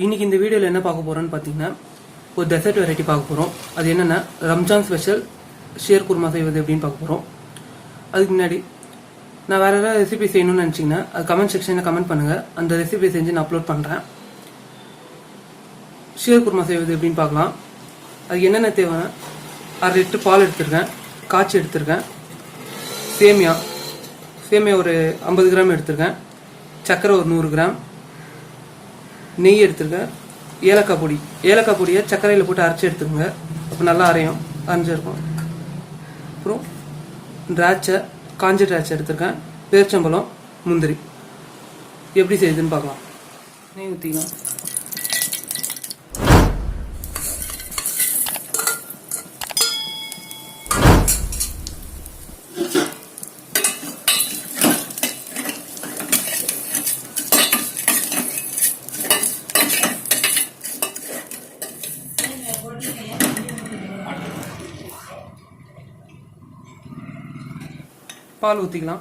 இன்னைக்கு இந்த வீடியோவில் என்ன பார்க்க போறோம்னு பார்த்தீங்கன்னா ஒரு டெசர்ட் வெரைட்டி பார்க்க போகிறோம். அது என்னென்னா ரம்ஜான் ஸ்பெஷல் ஷேர் குருமா செய்வது எப்படின்னு பார்க்க போகிறோம். அதுக்கு முன்னாடி நான் வேறு ஏதாவது ரெசிபி செய்யணும்னு நினச்சிங்கன்னா அது கமெண்ட் செக்ஷனில் கமெண்ட் பண்ணுங்கள். அந்த ரெசிபி செஞ்சு நான் அப்லோட் பண்ணுறேன். ஷேர் குருமா செய்வது எப்படின்னு பார்க்கலாம். அதுக்கு என்னென்ன தேவைன்னா 1/2 லிட்டர் பால் எடுத்துருக்கேன், காய்ச்சி எடுத்துருக்கேன், சேமியா ஒரு 50 கிராம் எடுத்துருக்கேன், சர்க்கரை ஒரு 100 கிராம், நெய் எடுத்துருக்கேன், ஏலக்காய் பொடியை சர்க்கரையில் போட்டு அரைச்சி எடுத்துக்கோங்க. அப்போ நல்லா அரைஞ்சிருக்கும். அப்புறம் காஞ்ச திராட்சை எடுத்துருக்கேன், பேரிச்சம்பழம், முந்திரி. எப்படி செய்யுதுன்னு பார்க்கலாம். நெய் ஊற்றிக்கலாம். பால் ஊற்றிக்கலாம்.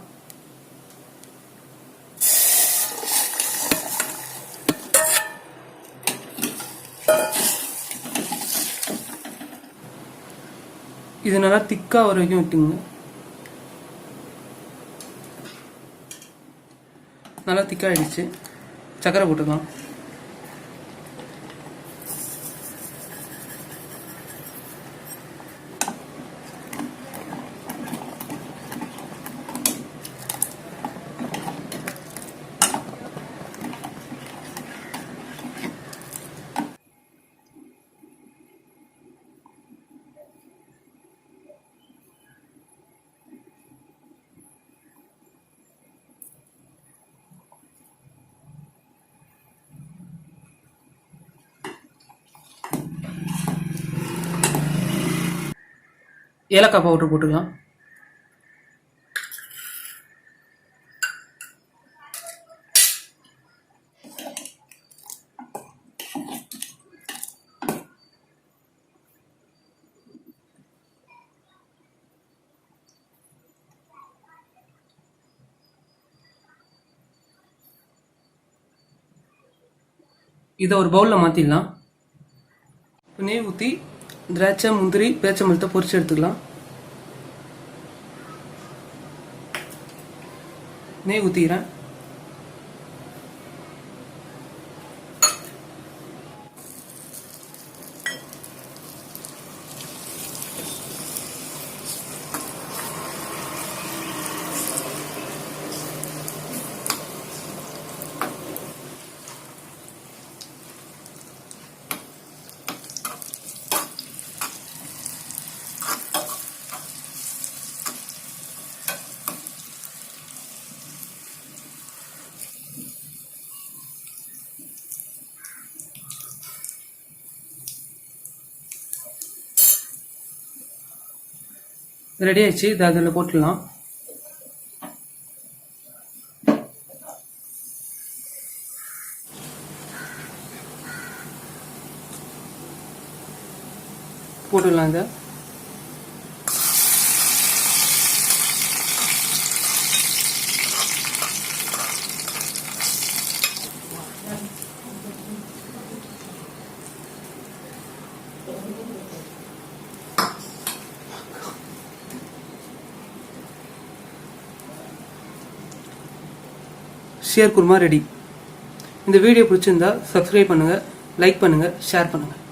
இது நல்லா திக்கா வர வரைக்கும் விட்டுங்க. நல்லா திக்கா ஆயிடுச்சு. சக்கரை போட்டுக்கலாம். ஏலக்காய் பவுடர் போட்டுக்கலாம். இதை ஒரு பவுலில் மாற்றிடலாம். நெய் ஊற்றி திராட்சை, முந்திரி, பேரிச்சம்பழத்தை பொரிச்சு எடுத்துக்கலாம். நெய் ஊற்றிக்கிறேன். ரெடி ஆயிடுச்சு. இது அதில் போட்டுடலாம். இதை ஷேர் குருமா ரெடி. இந்த வீடியோ பிடிச்சிருந்தா சப்ஸ்கிரைப் பண்ணுங்கள், லைக் பண்ணுங்கள், ஷேர் பண்ணுங்கள்.